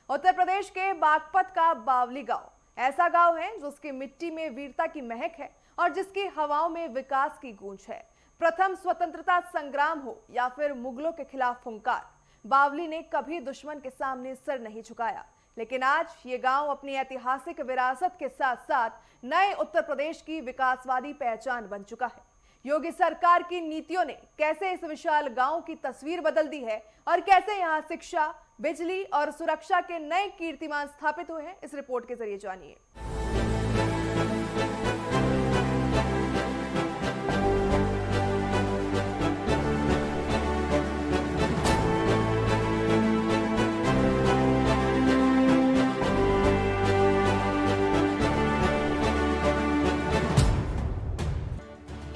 उत्तर प्रदेश के बागपत का बावली गांव ऐसा गांव है जिसकी मिट्टी में वीरता की महक है और जिसकी हवाओं में विकास की गूंज है। प्रथम स्वतंत्रता संग्राम हो या फिर मुगलों के खिलाफ फुंकार, बावली ने कभी दुश्मन के सामने सिर नहीं झुकाया। लेकिन आज ये गांव अपनी ऐतिहासिक विरासत के साथ साथ नए उत्तर प्रदेश की विकासवादी पहचान बन चुका है। योगी सरकार की नीतियों ने कैसे इस विशाल गांव की तस्वीर बदल दी है और कैसे यहां शिक्षा, बिजली और सुरक्षा के नए कीर्तिमान स्थापित हुए हैं, इस रिपोर्ट के जरिए जानिए।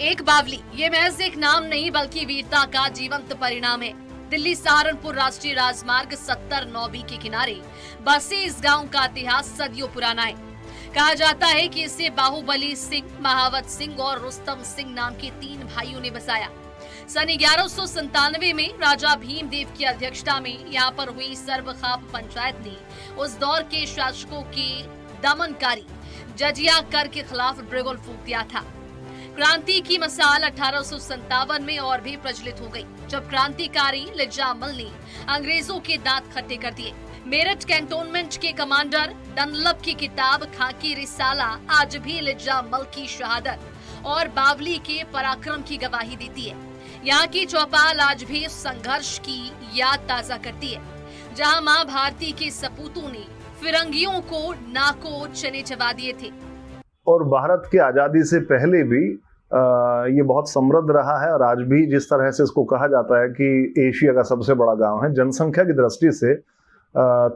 एक बावली ये महज एक नाम नहीं बल्कि वीरता का जीवंत परिणाम है। दिल्ली सहारनपुर राष्ट्रीय राजमार्ग 70-9B के किनारे बसे इस गांव का इतिहास सदियों पुराना है। कहा जाता है कि इसे बाहुबली सिंह, महावत सिंह और रुस्तम सिंह नाम के 3 भाइयों ने बसाया। सन 1197 में राजा भीमदेव की अध्यक्षता में यहाँ पर हुई सर्वखाप पंचायत ने उस दौर के शासकों के दमनकारी जजिया कर के खिलाफ बिगुल फूंक दिया था। क्रांति की मसाल 1857 में और भी प्रज्वलित हो गई, जब क्रांतिकारी लिज्जामल ने अंग्रेजों के दांत खट्टे कर दिए। मेरठ कैंटोनमेंट के कमांडर डनलप की किताब खाकी रिसाला आज भी लिज्जामल की शहादत और बावली के पराक्रम की गवाही देती है। यहाँ की चौपाल आज भी संघर्ष की याद ताजा करती है, जहाँ माँ भारती के सपूतों ने फिरंगियों को नाको चने चबा दिए थे। और भारत की आज़ादी से पहले भी ये बहुत समृद्ध रहा है और आज भी जिस तरह से इसको कहा जाता है कि एशिया का सबसे बड़ा गांव है, जनसंख्या की दृष्टि से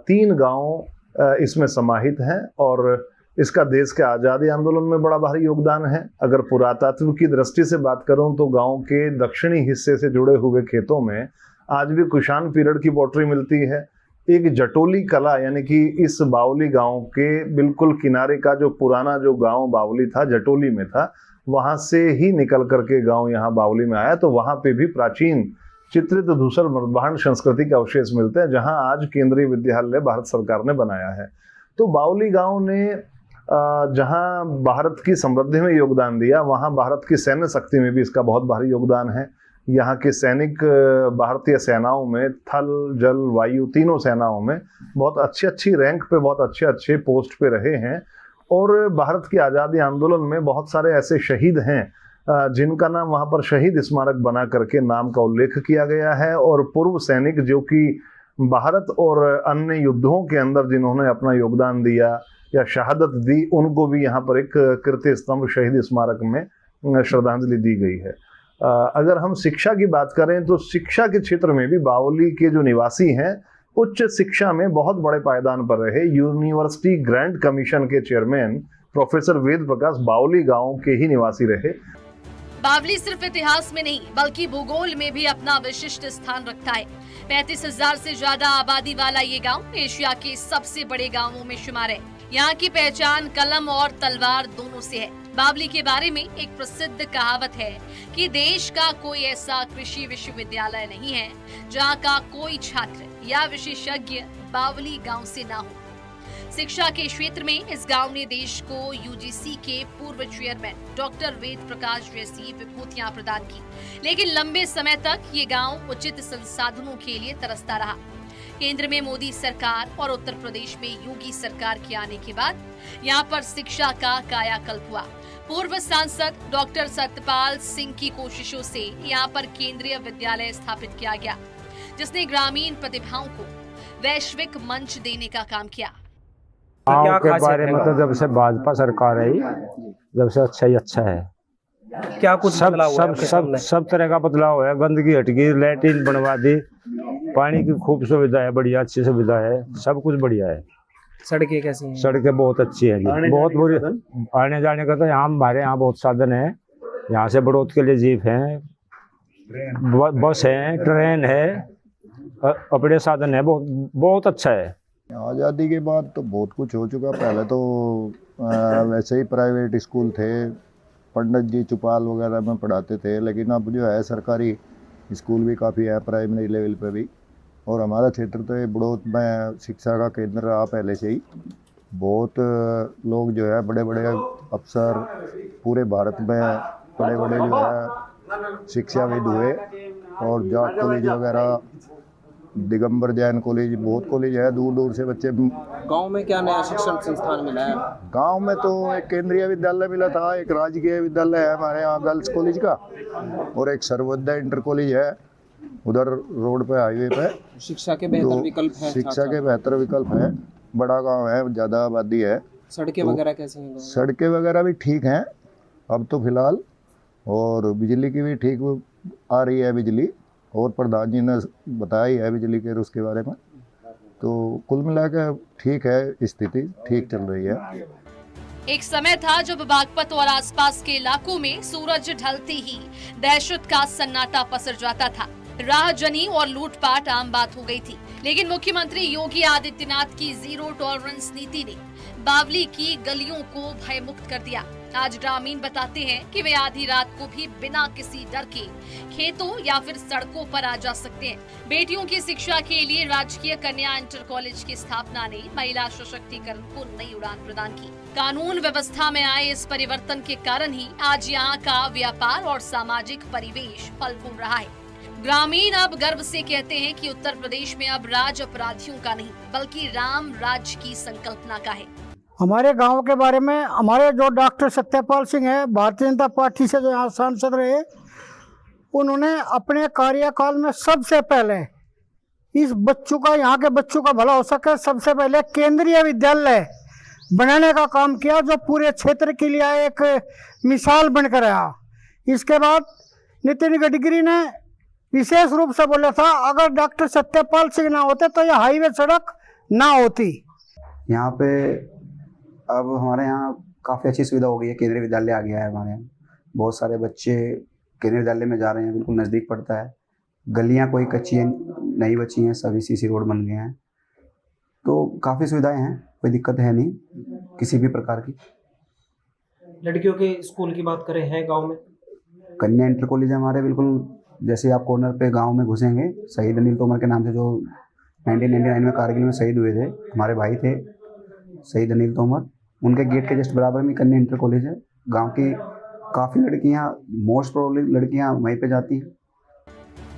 3 गांव इसमें समाहित हैं और इसका देश के आज़ादी आंदोलन में बड़ा भारी योगदान है। अगर पुरातत्व की दृष्टि से बात करूं तो गांव के दक्षिणी हिस्से से जुड़े हुए खेतों में आज भी कुषाण पीरियड की पोट्री मिलती है। एक जटोली कला यानी कि इस बावली गांव के बिल्कुल किनारे का जो पुराना जो गांव बावली था, जटोली में था, वहां से ही निकल करके गांव यहाँ बावली में आया। तो वहां पे भी प्राचीन चित्रित धूसर मृदभांड संस्कृति के अवशेष मिलते हैं, जहां आज केंद्रीय विद्यालय भारत सरकार ने बनाया है। तो बावली गांव ने जहां भारत की समृद्धि में योगदान दिया, वहां भारत की सैन्य शक्ति में भी इसका बहुत भारी योगदान है। यहाँ के सैनिक भारतीय सेनाओं में थल, जल, वायु तीनों सेनाओं में बहुत अच्छी रैंक पे, बहुत अच्छे पोस्ट पे रहे हैं। और भारत की आज़ादी आंदोलन में बहुत सारे ऐसे शहीद हैं जिनका नाम वहाँ पर शहीद स्मारक बना करके नाम का उल्लेख किया गया है। और पूर्व सैनिक जो कि भारत और अन्य युद्धों के अंदर जिन्होंने अपना योगदान दिया या शहादत दी, उनको भी यहाँ पर एक कीर्ति स्तंभ शहीद स्मारक में श्रद्धांजलि दी गई है। अगर हम शिक्षा की बात करें तो शिक्षा के क्षेत्र में भी बावली के जो निवासी हैं उच्च शिक्षा में बहुत बड़े पायदान पर रहे। यूनिवर्सिटी ग्रांट कमीशन के चेयरमैन प्रोफेसर वेद प्रकाश बावली गांव के ही निवासी रहे। बावली सिर्फ इतिहास में नहीं बल्कि भूगोल में भी अपना विशिष्ट स्थान रखता है। 35,000 से ज्यादा आबादी वाला ये गांव एशिया के सबसे बड़े गांवों में शुमार है। यहाँ की पहचान कलम और तलवार दोनों से है। बावली के बारे में एक प्रसिद्ध कहावत है कि देश का कोई ऐसा कृषि विश्वविद्यालय नहीं है जहाँ का कोई छात्र या विशेषज्ञ बावली गांव से ना हो। शिक्षा के क्षेत्र में इस गांव ने देश को यूजीसी के पूर्व चेयरमैन डॉक्टर वेद प्रकाश जैसी विभूतियां प्रदान की, लेकिन लंबे समय तक ये गांव उचित संसाधनों के लिए तरसता रहा। केंद्र में मोदी सरकार और उत्तर प्रदेश में योगी सरकार के आने के बाद यहाँ पर शिक्षा का कायाकल्प हुआ। पूर्व सांसद डॉक्टर सत्यपाल सिंह की कोशिशों से यहाँ पर केंद्रीय विद्यालय स्थापित किया गया, जिसने ग्रामीण प्रतिभाओं को वैश्विक मंच देने का काम किया। गाँव के बारे में तो जब से भाजपा सरकार आई, जब से अच्छा ही अच्छा है। क्या कुछ सब तरह का बदलाव है। गंदगी हट गई, लैट्रिन बनवा दी, पानी की खूब सुविधा है, बढ़िया अच्छी सुविधा है, सब कुछ बढ़िया है। सड़कें कैसी हैं? सड़कें बहुत अच्छी है, बहुत बुरी। आने जाने का तो यहाँ हमारे यहाँ बहुत साधन है। यहाँ से बड़ौद के लिए जीप है, बस है, ट्रेन है, अपने साधन है, बहुत अच्छा है। आज़ादी के बाद तो बहुत कुछ हो चुका। पहले तो वैसे ही प्राइवेट स्कूल थे, पंडित जी चौपाल वगैरह में पढ़ाते थे, लेकिन अब जो है सरकारी स्कूल भी काफ़ी है, प्राइमरी लेवल पे भी। और हमारा क्षेत्र तो ये बड़ौत में शिक्षा का केंद्र रहा पहले से ही। बहुत लोग जो है बड़े बड़े अफसर पूरे भारत में बड़े बड़े जो है शिक्षाविद हुए, और जाट कॉलेज वगैरह, दिगंबर जैन कॉलेज, बहुत कॉलेज है, दूर दूर से बच्चे। गांव में क्या नया शिक्षण संस्थान मिला है? गांव में तो एक केंद्रीय विद्यालय मिला था, एक राजकीय विद्यालय है हमारे यहाँ गर्ल्स कॉलेज का, और एक सर्वोदय इंटर कॉलेज है उधर रोड पे, हाईवे पे। शिक्षा के बेहतर विकल्प है? शिक्षा के बेहतर विकल्प है। बड़ा गांव है, ज़्यादा आबादी है। सड़कें वगैरह कैसी हैं? सड़कें वगैरह भी ठीक हैं अब तो फिलहाल, और बिजली की भी ठीक आ रही है बिजली, और प्रधान जी ने बताया ही है बिजली के उसके बारे में। तो कुल मिलाकर ठीक है, स्थिति ठीक चल रही है। एक समय था जब बागपत और आसपास के इलाकों में सूरज ढलते ही दहशत का सन्नाटा पसर जाता था। राहजनी और लूटपाट आम बात हो गई थी, लेकिन मुख्यमंत्री योगी आदित्यनाथ की जीरो टॉलरेंस नीति ने बावली की गलियों को भयमुक्त कर दिया। आज ग्रामीण बताते हैं कि वे आधी रात को भी बिना किसी डर के खेतों या फिर सड़कों पर आ जा सकते हैं। बेटियों की शिक्षा के लिए राजकीय कन्या इंटर कॉलेज की स्थापना ने महिला सशक्तिकरण को नई उड़ान प्रदान की। कानून व्यवस्था में आए इस परिवर्तन के कारण ही आज यहाँ का व्यापार और सामाजिक परिवेश फल फूल रहा है। ग्रामीण अब गर्व से कहते हैं कि उत्तर प्रदेश में अब राज अपराधियों का नहीं बल्कि राम राज्य की संकल्पना का है। हमारे गांव के बारे में हमारे जो डॉक्टर सत्यपाल सिंह है, भारतीय जनता पार्टी से जो यहाँ सांसद रहे, उन्होंने अपने कार्यकाल में सबसे पहले इस बच्चों का, यहाँ के बच्चों का भला हो सके, सबसे पहले केंद्रीय विद्यालय बनाने का काम किया, जो पूरे क्षेत्र के लिए एक मिसाल बनकर आया। इसके बाद नितिन गडकरी ने विशेष रूप से बोला था, अगर डॉक्टर सत्यपाल सिंह ना होते तो यह हाईवे सड़क ना होती। यहाँ पे अब हमारे यहाँ काफ़ी अच्छी सुविधा हो गई है, केंद्रीय विद्यालय आ गया है हमारे यहाँ। बहुत सारे बच्चे केंद्रीय विद्यालय में जा रहे हैं, बिल्कुल नज़दीक पड़ता है। गलियाँ कोई कच्ची नहीं बची हैं, सभी सीसी रोड बन गए हैं, तो काफ़ी सुविधाएं हैं, कोई दिक्कत है नहीं किसी भी प्रकार की। लड़कियों के स्कूल की बात करें, हैं गाँव में? कन्या इंटर कॉलेज है हमारे, बिल्कुल जैसे आप कॉर्नर पे गांव में घुसेंगे, शहीद अनिल तोमर के नाम से जो 1999 में कारगिल में शहीद हुए थे, हमारे भाई थे शहीद अनिल तोमर, उनके गेट के जस्ट बराबर में कन्या इंटर कॉलेज है। गांव की काफ़ी लड़कियां, मोस्ट प्रोबेबली लड़कियां वहीं पे जाती हैं।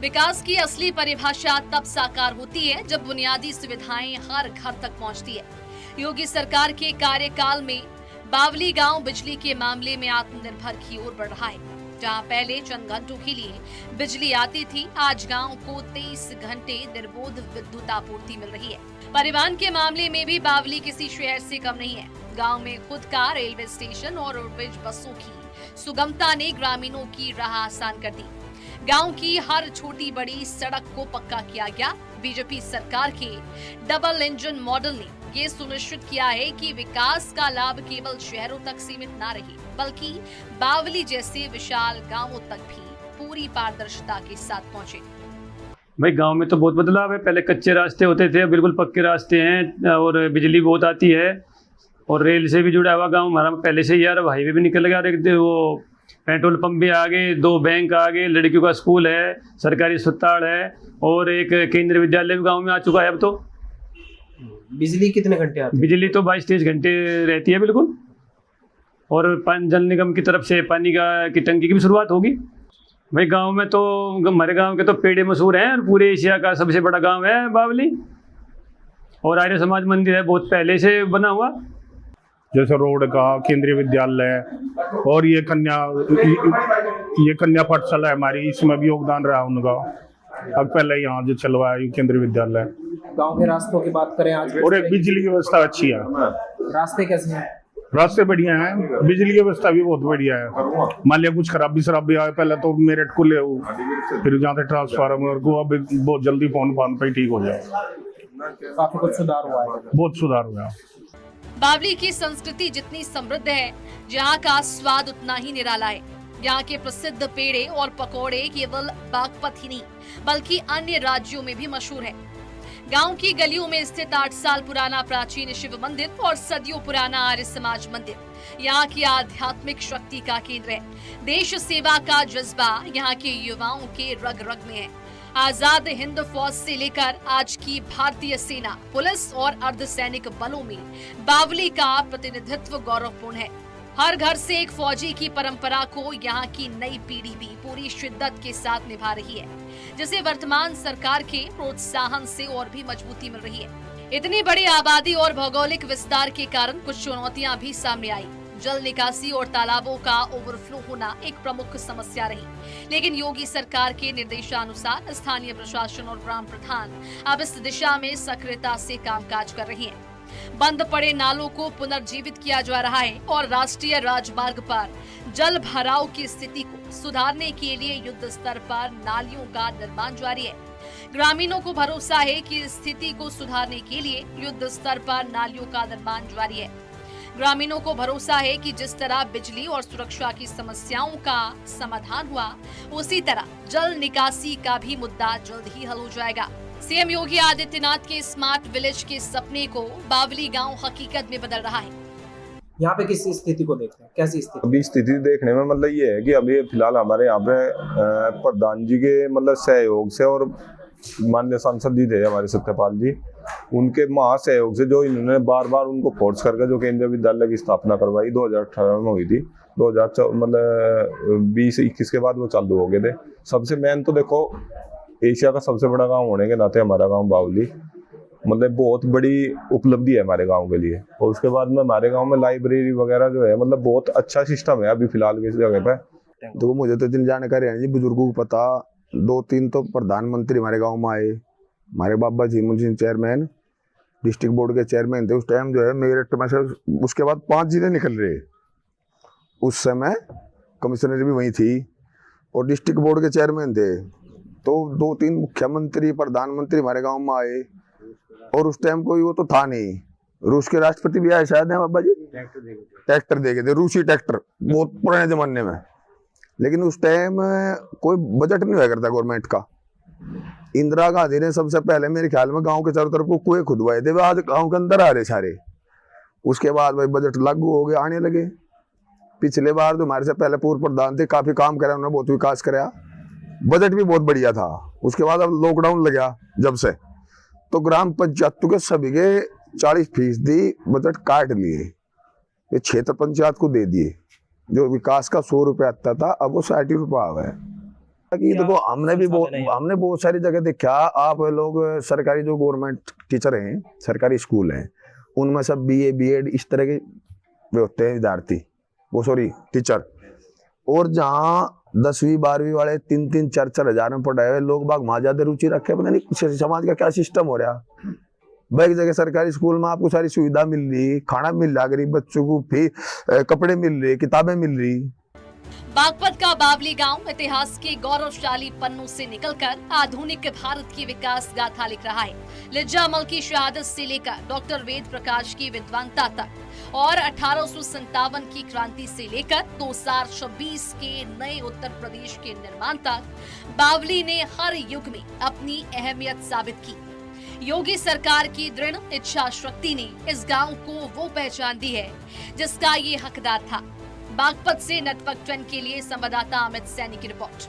विकास की असली परिभाषा तब साकार होती है जब बुनियादी सुविधाएं हर घर तक पहुंचती है। योगी सरकार के कार्यकाल में बावली गांव बिजली के मामले में आत्मनिर्भर की ओर बढ़ रहा है। जहां पहले चंद घंटों के लिए बिजली आती थी, आज गांव को 23 घंटे निर्बाध विद्युत आपूर्ति मिल रही है। परिवहन के मामले में भी बावली किसी शहर से कम नहीं है। गांव में खुद का रेलवे स्टेशन और रोडवेज बसों की सुगमता ने ग्रामीणों की राह आसान कर दी। गांव की हर छोटी बड़ी सड़क को पक्का किया गया। बीजेपी सरकार के डबल इंजन मॉडल ने ये सुनिश्चित किया है कि विकास का लाभ केवल शहरों तक सीमित न रहे, बल्कि बावली जैसे विशाल गांवों तक भी पूरी पारदर्शिता के साथ पहुंचे। भाई गांव में तो बहुत बदलाव है, पहले कच्चे रास्ते होते थे, बिल्कुल पक्के रास्ते हैं, और बिजली बहुत आती है, और रेल से भी जुड़ा हुआ गांव हमारा पहले से यार। हाईवे भी निकल गया, वो पेट्रोल पंप भी आ गए, 2 बैंक आ गए, लड़कियों का स्कूल है, सरकारी अस्पताल है, और एक केंद्रीय विद्यालय भी गाँव में आ चुका है अब तो। बिजली कितने घंटे आती है? बिजली तो 22-23 घंटे रहती है बिल्कुल, और जल निगम की तरफ से पानी की टंकी की भी शुरुआत होगी। भाई गांव में तो हमारे गांव के तो पेड़े मशहूर हैं, और पूरे एशिया का सबसे बड़ा गांव है बावली, और आर्य समाज मंदिर है बहुत पहले से बना हुआ। जैसे रोड का, केंद्रीय विद्यालय, और ये कन्या पाठशाला है हमारी, इसमें भी योगदान रहा उनका। अब पहले यहाँ जो चलवाया केंद्रीय विद्यालय। गांव के रास्तों की बात करें आज, और एक बिजली की व्यवस्था अच्छी है। रास्ते कैसे हैं? रास्ते बढ़िया हैं, बिजली की व्यवस्था भी बहुत बढ़िया है। मान लिया कुछ खराबी आए, पहले तो मेरठ को ले, फिर जहाँ से ट्रांसफार्मर को, अब बहुत जल्दी फोन पे ठीक हो जाए। काफी कुछ सुधार हुआ है, बहुत सुधार हुआ। बावली की संस्कृति जितनी समृद्ध है, जहाँ का स्वाद उतना ही निराला है। यहाँ के प्रसिद्ध पेड़े और पकौड़े केवल बागपत ही नहीं बल्कि अन्य राज्यों में भी मशहूर है। गांव की गलियों में स्थित 8 साल पुराना प्राचीन शिव मंदिर और सदियों पुराना आर्य समाज मंदिर यहाँ की आध्यात्मिक शक्ति का केंद्र है। देश सेवा का जज्बा यहाँ के युवाओं के रग रग में है। आजाद हिंद फौज से लेकर आज की भारतीय सेना, पुलिस और अर्धसैनिक बलों में बावली का प्रतिनिधित्व गौरवपूर्ण है। हर घर से एक फौजी की परंपरा को यहाँ की नई पीढ़ी भी पूरी शिद्दत के साथ निभा रही है, जिसे वर्तमान सरकार के प्रोत्साहन से और भी मजबूती मिल रही है। इतनी बड़ी आबादी और भौगोलिक विस्तार के कारण कुछ चुनौतियां भी सामने आई। जल निकासी और तालाबों का ओवरफ्लो होना एक प्रमुख समस्या रही, लेकिन योगी सरकार के निर्देशानुसार स्थानीय प्रशासन और ग्राम प्रधान अब इस दिशा में सक्रियता से कामकाज कर रहे हैं। बंद पड़े नालों को पुनर्जीवित किया जा रहा है और राष्ट्रीय राजमार्ग पर जल भराव की स्थिति को सुधारने के लिए युद्ध स्तर पर नालियों का निर्माण जारी है। ग्रामीणों को भरोसा है कि स्थिति को सुधारने के लिए युद्ध स्तर पर नालियों का निर्माण जारी है। ग्रामीणों को भरोसा है कि जिस तरह बिजली और सुरक्षा की समस्याओं का समाधान हुआ, उसी तरह जल निकासी का भी मुद्दा जल्द ही हल हो जाएगा। सीएम योगी आदित्यनाथ के स्मार्ट विलेज के सपने को बावली गांव हकीकत में बदल रहा है। यहाँ पे किस स्थिति को देख रहे हैं, कैसी स्थिति? अभी स्थिति देखने में मतलब ये है कि अभी फिलहाल हमारे यहाँ पे प्रधान जी के मतलब सहयोग से और माननीय सांसद जी थे हमारे सत्यपाल जी, उनके महासहयोग से जो इन्होंने बार बार उनको फोर्स करके जो केंद्रीय विद्यालय की स्थापना करवाई 2018 में हुई थी, 2020-21 के बाद वो चालू हो गए थे। सबसे मेन तो देखो एशिया का सबसे बड़ा गांव होने के नाते हमारा गांव बावली मतलब बहुत बड़ी उपलब्धि है हमारे गांव के लिए। और उसके बाद में हमारे गांव में लाइब्रेरी वगैरह जो है मतलब बहुत अच्छा सिस्टम है अभी फिलहाल की जगह पे। तो मुझे तो इतनी जानकारी है जी, बुजुर्गों को पता, 2-3 तो प्रधानमंत्री हमारे गाँव में आए, हमारे बाबा जी मुझे चेयरमैन, डिस्ट्रिक्ट बोर्ड के चेयरमैन थे उस टाइम जो है मेरठ में से। उसके बाद 5 जिले निकल रहे, उस समय कमिश्नर भी वही थी और डिस्ट्रिक्ट बोर्ड के चेयरमैन थे। तो 2-3 मुख्यमंत्री प्रधानमंत्री हमारे गांव में आए और उस टाइम कोई वो तो था नहीं। रूस के राष्ट्रपति भी आए शायद है बाबा जी, ट्रैक्टर दे गए थे, रूसी ट्रैक्टर बहुत पुराने जमाने में। लेकिन उस टाइम कोई बजट नहीं हुआ करता गवर्नमेंट का। इंदिरा गांधी ने सबसे पहले मेरे ख्याल में गांव के चारों तरफ को कुएं खुदवाए थे, आज गांव के अंदर आ रहे सारे। उसके बाद भाई बजट लागू हो गए, आने लगे। पिछले बार जो हमारे से पहले पूर्व प्रधान थे काफी काम करा, उन्होंने बहुत विकास कराया, बजट भी बहुत बढ़िया था। उसके बाद अब लॉकडाउन लगा जब से, तो ग्राम पंचायतों के सभी के 40% बजट काट लिए, ये क्षेत्र पंचायत को दे दिए। जो विकास का 100 रुपये आता था अब वो 60 रुपये आ गए। देखो हमने बहुत सारी जगह देखा, आप लोग सरकारी जो गवर्नमेंट टीचर हैं, सरकारी स्कूल हैं, उनमें सब BA B.Ed इस तरह के होते हैं विद्यार्थी, वो सॉरी टीचर। और जहाँ 10वीं 12वीं वाले 3-3 4-4 हजार में पढ़ाए हुए लोग बाग वहां ज्यादा रुचि रखे। पता नहीं समाज का क्या सिस्टम हो रहा। एक जगह सरकारी स्कूल में आपको सारी सुविधा मिल रही, खाना मिल रहा, गरीब बच्चों को फिर कपड़े मिल रहे, किताबें मिल रही। बागपत का बावली गांव इतिहास के गौरवशाली पन्नों से निकलकर आधुनिक भारत की विकास गाथा लिख रहा है। लिज्जा मल की शहादत से लेकर डॉक्टर वेद प्रकाश की विद्वानता तक और 1857 की क्रांति से लेकर 2026 के नए उत्तर प्रदेश के निर्माण तक बावली ने हर युग में अपनी अहमियत साबित की। योगी सरकार की दृढ़ इच्छा शक्ति ने इस गांव को वो पहचान दी है जिसका ये हकदार था। बागपत से नेटवर्क 10 के लिए संवाददाता अमित सैनी की रिपोर्ट।